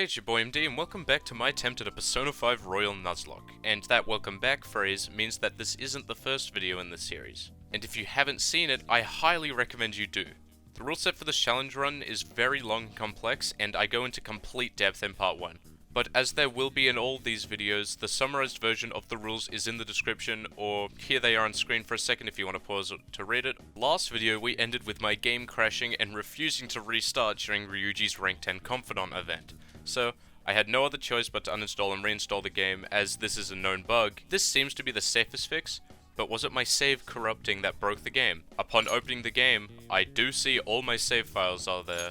Hey, it's your boy MD, and welcome back to my attempt at a Persona 5 Royal Nuzlocke. And that welcome back phrase means that this isn't the first video in the series. And if you haven't seen it, I highly recommend you do. The rule set for this challenge run is very long and complex, and I go into complete depth in part 1. But as there will be in all these videos, the summarized version of the rules is in the description, or here they are on screen for a second if you want to pause to read it. Last video we ended with my game crashing and refusing to restart during Ryuji's Rank 10 Confidant event. So, I had no other choice but to uninstall and reinstall the game, as this is a known bug. This seems to be the safest fix, but was it my save corrupting that broke the game? Upon opening the game, I do see all my save files are there,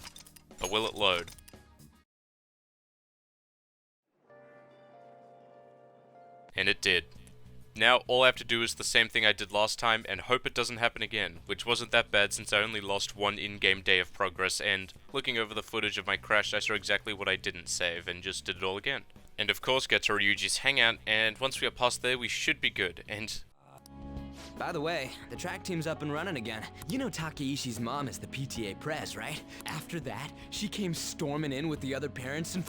but will it load? And it did. Now all I have to do is the same thing I did last time and hope it doesn't happen again, which wasn't that bad since I only lost one in-game day of progress, and looking over the footage of my crash I saw exactly what I didn't save and just did it all again. And of course get to Ryuji's hangout, and once we are past there we should be good, and... By the way, the track team's up and running again. You know Takeishi's mom is the PTA pres, right? After that, she came storming in with the other parents and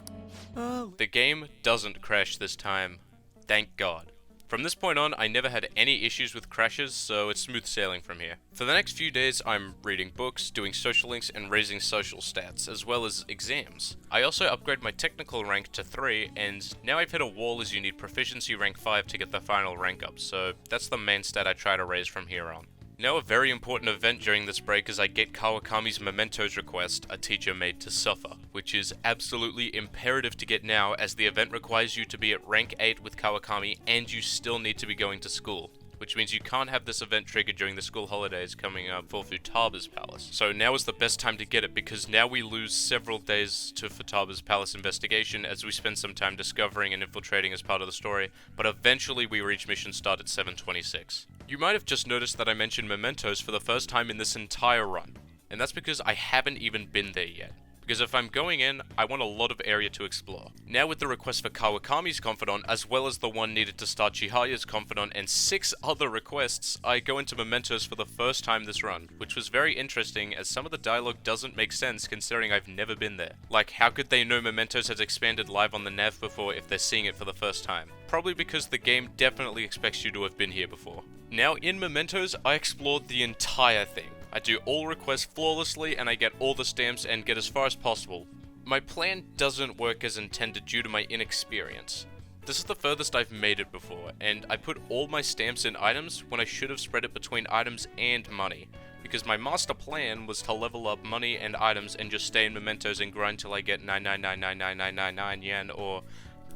The game doesn't crash this time. Thank God. From this point on, I never had any issues with crashes, so it's smooth sailing from here. For the next few days, I'm reading books, doing social links, and raising social stats, as well as exams. I also upgrade my technical rank to 3, and now I've hit a wall as you need proficiency rank 5 to get the final rank up, so that's the main stat I try to raise from here on. Now a very important event during this break is I get Kawakami's Mementos request, a teacher made to suffer, which is absolutely imperative to get now as the event requires you to be at rank 8 with Kawakami and you still need to be going to school, which means you can't have this event triggered during the school holidays coming up for Futaba's Palace. So now is the best time to get it because now we lose several days to Futaba's Palace investigation as we spend some time discovering and infiltrating as part of the story, but eventually we reach mission start at 7:26. You might have just noticed that I mentioned Mementos for the first time in this entire run, and that's because I haven't even been there yet. Because if I'm going in, I want a lot of area to explore. Now with the request for Kawakami's Confidant, as well as the one needed to start Chihaya's Confidant, and 6 other requests, I go into Mementos for the first time this run, which was very interesting as some of the dialogue doesn't make sense considering I've never been there. Like, how could they know Mementos has expanded live on the nav before if they're seeing it for the first time? Probably because the game definitely expects you to have been here before. Now in Mementos, I explored the entire thing. I do all requests flawlessly and I get all the stamps and get as far as possible. My plan doesn't work as intended due to my inexperience. This is the furthest I've made it before, and I put all my stamps in items when I should have spread it between items and money, because my master plan was to level up money and items and just stay in Mementos and grind till I get 9999999 yen or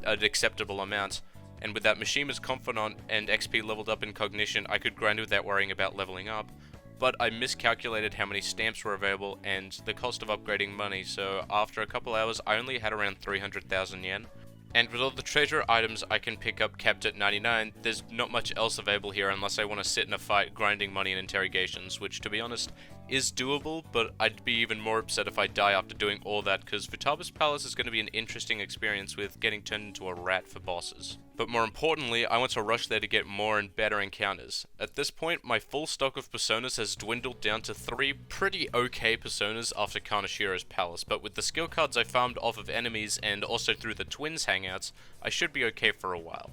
an acceptable amount. And with that Mishima's Confidant and XP leveled up in Cognition, I could grind without worrying about leveling up. But I miscalculated how many stamps were available and the cost of upgrading money, so after a couple hours I only had around 300,000 yen. And with all the treasure items I can pick up capped at 99, there's not much else available here unless I want to sit in a fight grinding money and interrogations, which to be honest is doable, but I'd be even more upset if I die after doing all that because Futaba's Palace is going to be an interesting experience with getting turned into a rat for bosses. But more importantly, I want to rush there to get more and better encounters. At this point, my full stock of personas has dwindled down to 3 pretty okay personas after Kanashiro's Palace, but with the skill cards I farmed off of enemies and also through the twins hangouts, I should be okay for a while.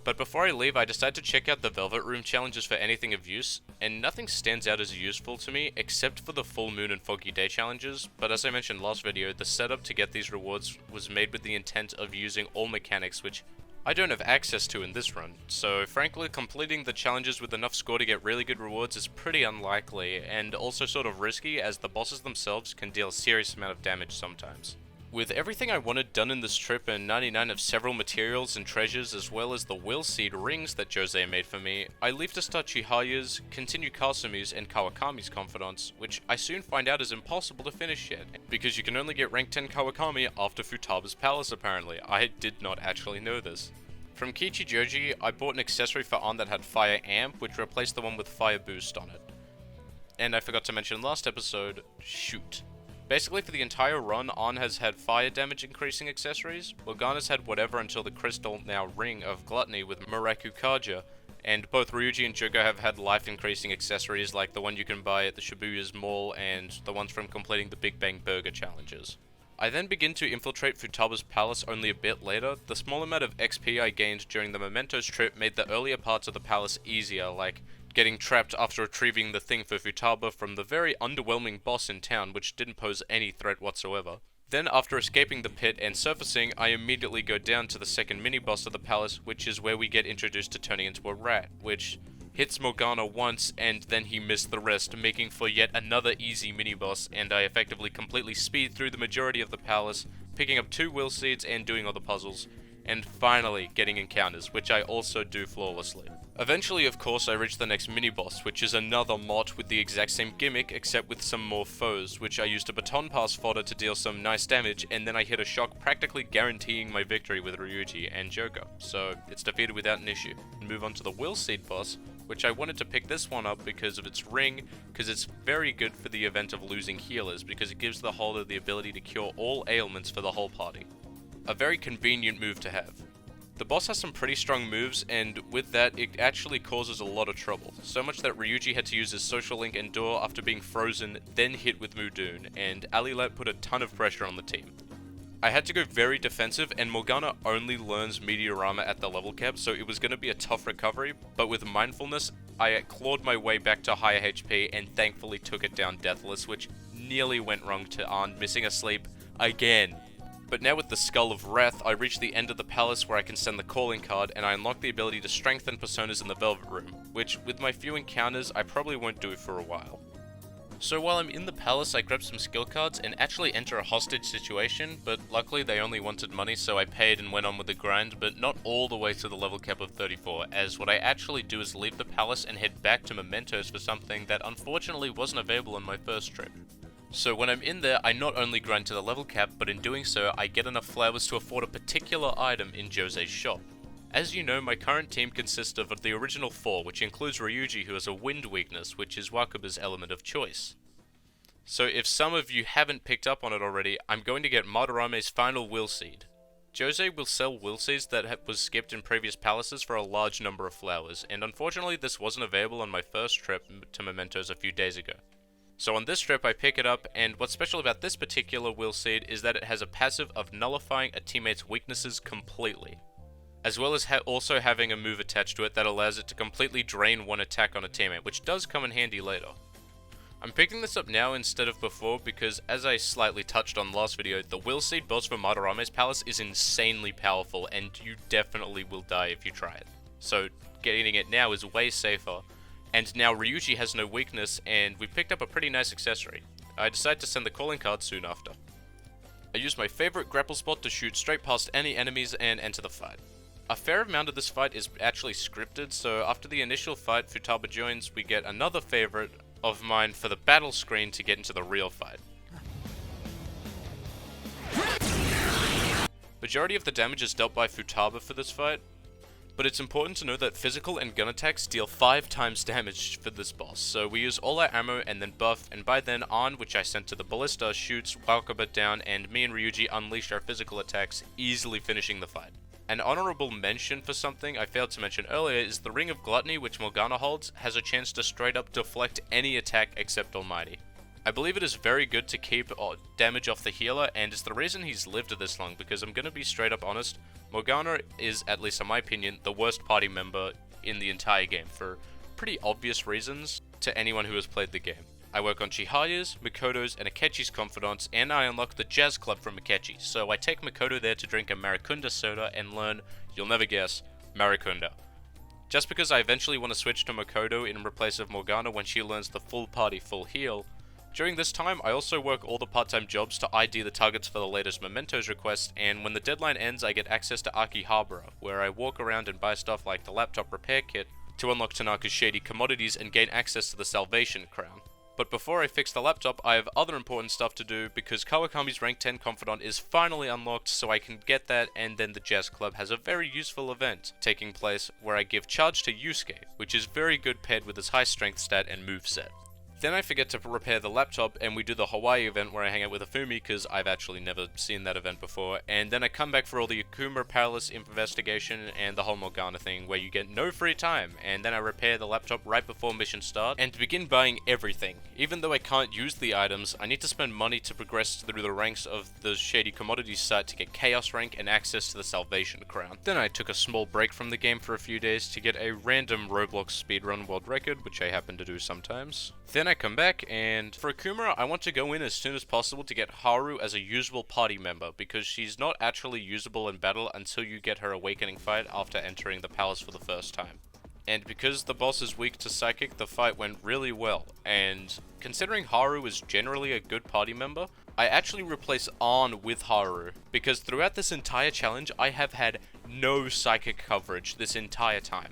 But before I leave, I decided to check out the Velvet Room challenges for anything of use, and nothing stands out as useful to me except for the Full Moon and Foggy Day challenges, but as I mentioned last video, the setup to get these rewards was made with the intent of using all mechanics which I don't have access to in this run, so frankly completing the challenges with enough score to get really good rewards is pretty unlikely, and also sort of risky as the bosses themselves can deal a serious amount of damage sometimes. With everything I wanted done in this trip and 99 of several materials and treasures as well as the Will Seed rings that Jose made for me, I leave to start Chihaya's, continue Kasumi's and Kawakami's Confidants, which I soon find out is impossible to finish yet, because you can only get rank 10 Kawakami after Futaba's Palace apparently. I did not actually know this. From Kichijoji, I bought an accessory for An that had Fire Amp, which replaced the one with Fire Boost on it. And I forgot to mention last episode, Shoot. Basically for the entire run, An has had fire damage increasing accessories, Morgana's had whatever until the crystal now Ring of Gluttony with Muraku Kaja, and both Ryuji and Jogo have had life increasing accessories like the one you can buy at the Shibuya's Mall and the ones from completing the Big Bang Burger challenges. I then begin to infiltrate Futaba's palace only a bit later. The small amount of XP I gained during the Mementos trip made the earlier parts of the palace easier, like getting trapped after retrieving the thing for Futaba from the very underwhelming boss in town, which didn't pose any threat whatsoever. Then, after escaping the pit and surfacing, I immediately go down to the second mini-boss of the palace, which is where we get introduced to turning into a rat, which hits Morgana once, and then he missed the rest, making for yet another easy mini-boss, and I effectively completely speed through the majority of the palace, picking up 2 will seeds and doing all the puzzles, and finally getting encounters, which I also do flawlessly. Eventually, of course, I reach the next mini-boss, which is another mot with the exact same gimmick, except with some more foes, which I used a baton pass fodder to deal some nice damage, and then I hit a shock practically guaranteeing my victory with Ryuji and Joker, so it's defeated without an issue. Move on to the will seed boss, which I wanted to pick this one up because of its ring, because it's very good for the event of losing healers, because it gives the holder the ability to cure all ailments for the whole party. A very convenient move to have. The boss has some pretty strong moves, and with that, it actually causes a lot of trouble. So much that Ryuji had to use his social link Endure after being frozen, then hit with Mudun, and Alilat put a ton of pressure on the team. I had to go very defensive, and Morgana only learns Meteorama at the level cap, so it was going to be a tough recovery, but with mindfulness, I clawed my way back to higher HP and thankfully took it down deathless, which nearly went wrong to Arn missing a sleep again. But now with the Skull of Wrath, I reach the end of the palace where I can send the calling card, and I unlock the ability to strengthen personas in the Velvet Room, which, with my few encounters, I probably won't do for a while. So while I'm in the palace, I grab some skill cards and actually enter a hostage situation, but luckily they only wanted money, so I paid and went on with the grind, but not all the way to the level cap of 34, as what I actually do is leave the palace and head back to Mementos for something that unfortunately wasn't available on my first trip. So when I'm in there, I not only grind to the level cap, but in doing so, I get enough flowers to afford a particular item in Jose's shop. As you know, my current team consists of the original 4, which includes Ryuji, who has a wind weakness, which is Wakaba's element of choice. So if some of you haven't picked up on it already, I'm going to get Madarame's final will seed. Jose will sell will seeds that was skipped in previous palaces for a large number of flowers, and unfortunately this wasn't available on my first trip to Mementos a few days ago. So on this trip I pick it up, and what's special about this particular will seed is that it has a passive of nullifying a teammate's weaknesses completely, as well as also having a move attached to it that allows it to completely drain one attack on a teammate, which does come in handy later. I'm picking this up now instead of before because, as I slightly touched on last video, the will seed boss for Madarame's palace is insanely powerful, and you definitely will die if you try it. So getting it now is way safer. And now Ryuji has no weakness, and we picked up a pretty nice accessory. I decide to send the calling card soon after. I use my favorite grapple spot to shoot straight past any enemies and enter the fight. A fair amount of this fight is actually scripted, so after the initial fight Futaba joins, we get another favorite of mine for the battle screen to get into the real fight. Majority of the damage is dealt by Futaba for this fight, but it's important to know that physical and gun attacks deal 5 times damage for this boss, so we use all our ammo and then buff, and by then Arn, which I sent to the ballista, shoots Wakaba down, and me and Ryuji unleash our physical attacks, easily finishing the fight. An honorable mention for something I failed to mention earlier is the Ring of Gluttony, which Morgana holds, has a chance to straight up deflect any attack except Almighty. I believe it is very good to keep damage off the healer, and it's the reason he's lived this long, because I'm gonna be straight up honest, Morgana is, at least in my opinion, the worst party member in the entire game, for pretty obvious reasons to anyone who has played the game. I work on Chihaya's, Mikoto's, and Akechi's confidants, and I unlock the Jazz Club from Akechi, so I take Mikoto there to drink a Maracunda soda and learn, you'll never guess, Maracunda. Just because I eventually want to switch to Mikoto in replace of Morgana when she learns the full party full heal. During this time, I also work all the part-time jobs to ID the targets for the latest Mementos request, and when the deadline ends, I get access to Akihabara, where I walk around and buy stuff like the laptop repair kit to unlock Tanaka's shady commodities and gain access to the Salvation Crown. But before I fix the laptop, I have other important stuff to do because Kawakami's rank 10 confidant is finally unlocked, so I can get that, and then the Jazz Club has a very useful event taking place where I give charge to Yusuke, which is very good paired with his high strength stat and moveset. Then I forget to repair the laptop, and we do the Hawaii event where I hang out with Afumi, because I've actually never seen that event before, and then I come back for all the Akuma Palace investigation and the whole Morgana thing, where you get no free time, and then I repair the laptop right before mission start, and begin buying everything. Even though I can't use the items, I need to spend money to progress through the ranks of the Shady Commodities site to get Chaos rank and access to the Salvation Crown. Then I took a small break from the game for a few days to get a random Roblox speedrun world record, which I happen to do sometimes. Then I come back, and for Akuma, I want to go in as soon as possible to get Haru as a usable party member, because she's not actually usable in battle until you get her awakening fight after entering the palace for the first time. And because the boss is weak to Psychic, the fight went really well, and considering Haru is generally a good party member, I actually replace Arn with Haru, because throughout this entire challenge, I have had no Psychic coverage this entire time.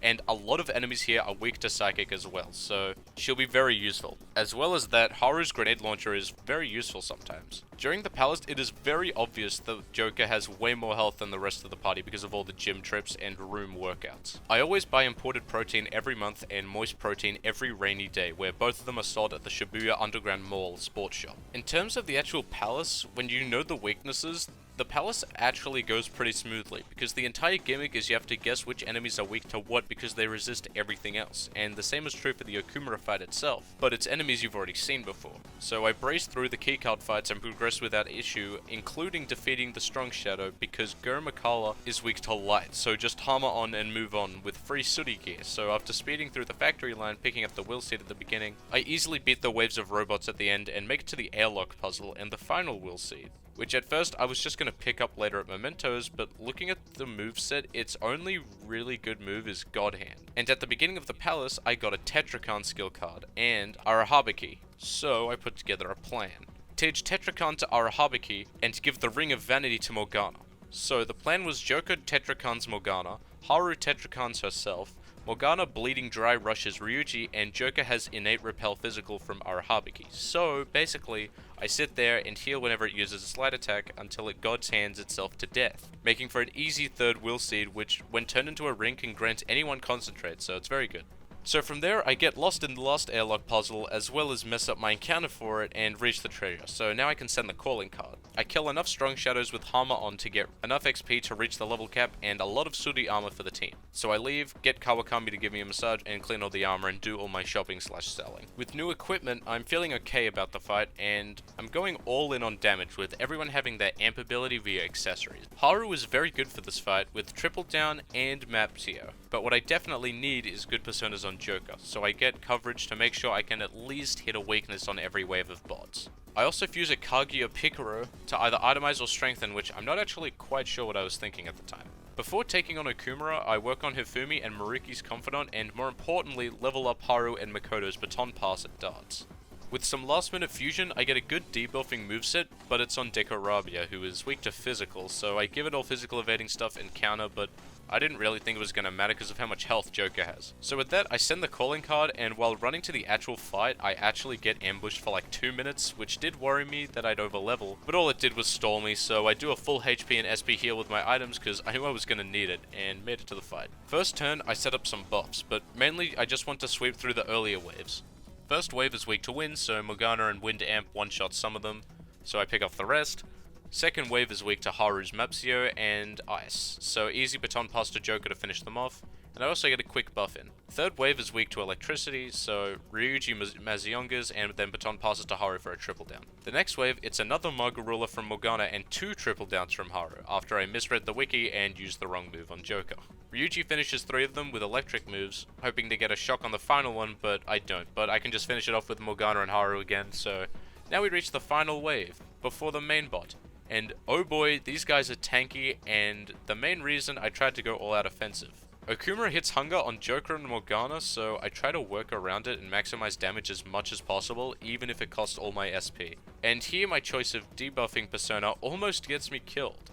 And a lot of enemies here are weak to Psychic as well, so she'll be very useful. As well as that, Haru's grenade launcher is very useful sometimes. During the palace, it is very obvious that Joker has way more health than the rest of the party because of all the gym trips and room workouts. I always buy imported protein every month and moist protein every rainy day, where both of them are sold at the Shibuya Underground Mall sports shop. In terms of the actual palace, when you know the weaknesses, the palace actually goes pretty smoothly, because the entire gimmick is you have to guess which enemies are weak to what because they resist everything else, and the same is true for the Okumura fight itself, but it's enemies you've already seen before. So I brace through the keycard fights and progress without issue, including defeating the Strong Shadow, because Gurmakala is weak to light, so just hammer on and move on with free sooty gear. So after speeding through the factory line, picking up the wheel seat at the beginning, I easily beat the waves of robots at the end and make it to the airlock puzzle and the final wheel seat, which at first I was just going to pick up later at Mementos, but looking at the moveset, its only really good move is God Hand. And at the beginning of the palace, I got a Tetrakan skill card and Arahabiki, so I put together a plan. Teach Tetrakan to Arahabiki and give the Ring of Vanity to Morgana. So the plan was Joker Tetrakan's Morgana, Haru Tetrakan's herself, Morgana Bleeding Dry rushes Ryuji, and Joker has innate repel physical from Arahabiki. So basically, I sit there and heal whenever it uses a slide attack until it God's hands itself to death, making for an easy third will seed, which when turned into a ring can grant anyone concentrate, so it's very good. So from there, I get lost in the last airlock puzzle, as well as mess up my encounter for it and reach the treasure, so now I can send the calling card. I kill enough strong shadows with Hammer on to get enough XP to reach the level cap and a lot of sooty armor for the team. So I leave, get Kawakami to give me a massage and clean all the armor and do all my shopping / selling. With new equipment, I'm feeling okay about the fight, and I'm going all in on damage with everyone having their amp ability via accessories. Haru is very good for this fight with triple down and Mapsio, but what I definitely need is good personas on Joker, so I get coverage to make sure I can at least hit a weakness on every wave of bots. I also fuse a Kagi or Picaro to either itemize or strengthen, which I'm not actually quite sure what I was thinking at the time. Before taking on Okumura, I work on Hifumi and Maruki's Confidant, and more importantly, level up Haru and Makoto's Baton Pass at darts. With some last minute fusion, I get a good debuffing moveset, but it's on Dekorabia, who is weak to physical, so I give it all physical evading stuff and counter, but I didn't really think it was going to matter because of how much health Joker has. So with that, I send the calling card, and while running to the actual fight, I actually get ambushed for like 2 minutes, which did worry me that I'd overlevel, but all it did was stall me, so I do a full HP and SP heal with my items because I knew I was going to need it, and made it to the fight. First turn, I set up some buffs, but mainly I just want to sweep through the earlier waves. First wave is weak to wind, so Morgana and Wind Amp one-shot some of them, so I pick off the rest. Second wave is weak to Haru's Mapsio and Ice, so easy Baton Pass to Joker to finish them off, and I also get a quick buff in. Third wave is weak to Electricity, so Ryuji Maziongas and then Baton Passes to Haru for a triple down. The next wave, it's another Magarula from Morgana and 2 triple downs from Haru, after I misread the wiki and used the wrong move on Joker. Ryuji finishes 3 of them with electric moves, hoping to get a shock on the final one, but I don't. But I can just finish it off with Morgana and Haru again, so now we reach the final wave, before the main bot. And oh boy, these guys are tanky, and the main reason I tried to go all out offensive. Okumura hits Hunger on Joker and Morgana, so I try to work around it and maximize damage as much as possible, even if it costs all my SP. And here my choice of debuffing persona almost gets me killed.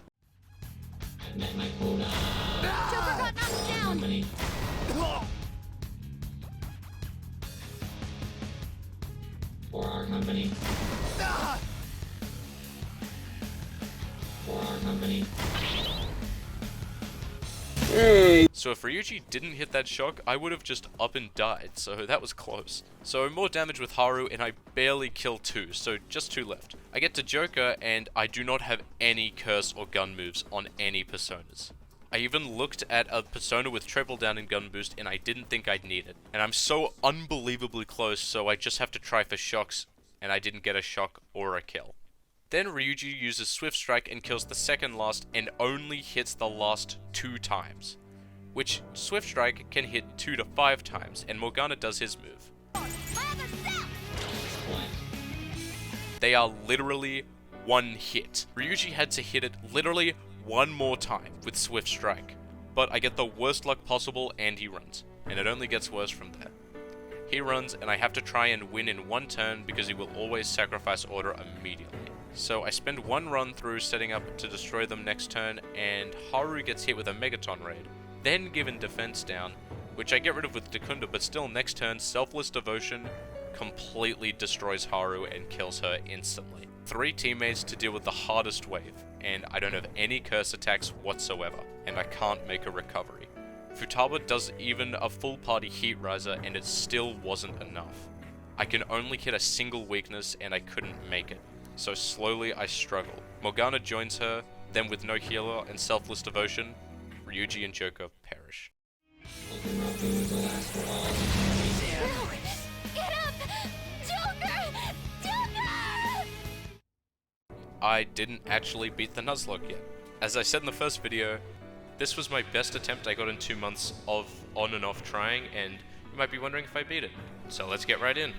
Joker got knocked down! For our company. For our company. So So if Ryuji didn't hit that shock, I would have just up and died, so that was close. So more damage with Haru, and I barely kill 2, so just 2 left. I get to Joker, and I do not have any curse or gun moves on any personas. I even looked at a persona with triple down and gun boost, and I didn't think I'd need it. And I'm so unbelievably close, so I just have to try for shocks, and I didn't get a shock or a kill. Then Ryuji uses Swift Strike and kills the second last, and only hits the last 2 times. Which Swift Strike can hit 2 to 5 times, and Morgana does his move. They are literally one hit. Ryuji had to hit it literally one more time with Swift Strike, but I get the worst luck possible and he runs, and it only gets worse from there. He runs and I have to try and win in 1 turn because he will always sacrifice order immediately. So I spend 1 run through setting up to destroy them next turn, and Haru gets hit with a Megaton Raid, then given defense down, which I get rid of with Dekunda, but still next turn Selfless Devotion completely destroys Haru and kills her instantly. 3 teammates to deal with the hardest wave, and I don't have any curse attacks whatsoever, and I can't make a recovery. Futaba does even a full party Heat Riser, and it still wasn't enough. I can only hit a single weakness, and I couldn't make it, so slowly I struggle. Morgana joins her, then with no healer and Selfless Devotion, Ryuji and Joker perish. Get up! Joker! Joker! I didn't actually beat the Nuzlocke yet. As I said in the first video, this was my best attempt I got in 2 months of on and off trying, and you might be wondering if I beat it. So let's get right in.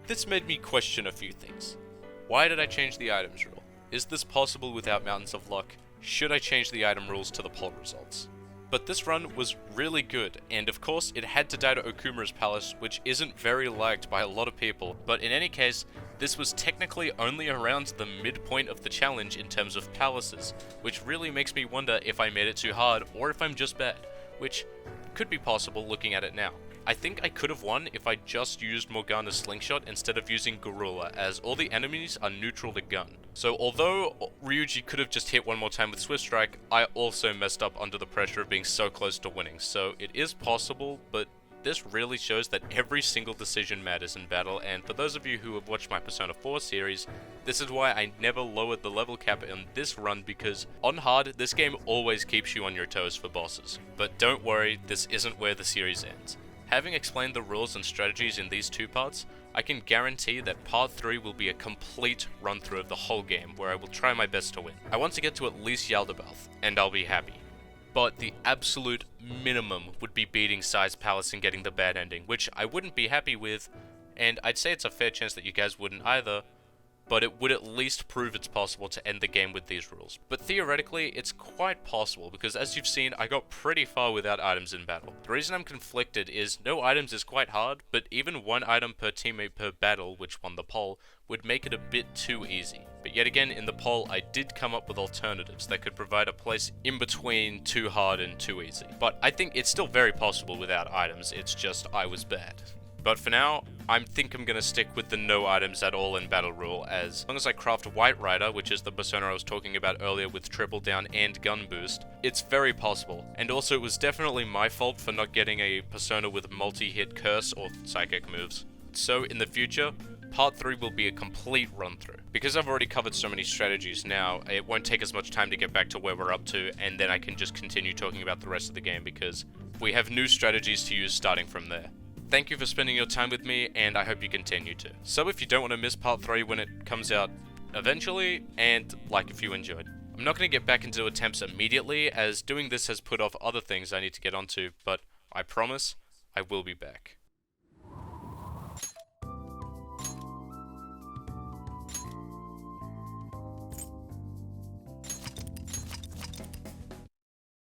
This made me question a few things. Why did I change the items rule? Is this possible without Mountains of Luck? Should I change the item rules to the poll results? But this run was really good, and of course it had to die to Okumura's Palace, which isn't very liked by a lot of people, but in any case, this was technically only around the midpoint of the challenge in terms of palaces, which really makes me wonder if I made it too hard or if I'm just bad, which could be possible looking at it now. I think I could have won if I just used Morgana's Slingshot instead of using Gorilla, as all the enemies are neutral to gun. So although Ryuji could have just hit 1 more time with Swift Strike, I also messed up under the pressure of being so close to winning. So it is possible, but this really shows that every single decision matters in battle, and for those of you who have watched my Persona 4 series, this is why I never lowered the level cap in this run, because on hard, this game always keeps you on your toes for bosses. But don't worry, this isn't where the series ends. Having explained the rules and strategies in these 2 parts, I can guarantee that part 3 will be a complete run-through of the whole game, where I will try my best to win. I want to get to at least Yaldabaoth, and I'll be happy. But the absolute minimum would be beating Sai's Palace and getting the bad ending, which I wouldn't be happy with, and I'd say it's a fair chance that you guys wouldn't either, but it would at least prove it's possible to end the game with these rules. But theoretically, it's quite possible, because as you've seen, I got pretty far without items in battle. The reason I'm conflicted is no items is quite hard, but even 1 item per teammate per battle, which won the poll, would make it a bit too easy. But yet again, in the poll, I did come up with alternatives that could provide a place in between too hard and too easy. But I think it's still very possible without items, it's just I was bad. But for now, I think I'm gonna stick with the no items at all in battle rule, as long as I craft White Rider, which is the persona I was talking about earlier with triple down and gun boost, it's very possible. And also it was definitely my fault for not getting a persona with multi-hit curse or psychic moves. So in the future, part 3 will be a complete run-through. Because I've already covered so many strategies now, it won't take as much time to get back to where we're up to, and then I can just continue talking about the rest of the game because we have new strategies to use starting from there. Thank you for spending your time with me, and I hope you continue to. So if you don't want to miss part 3 when it comes out eventually, and like if you enjoyed. I'm not going to get back into attempts immediately, as doing this has put off other things I need to get onto, but I promise I will be back.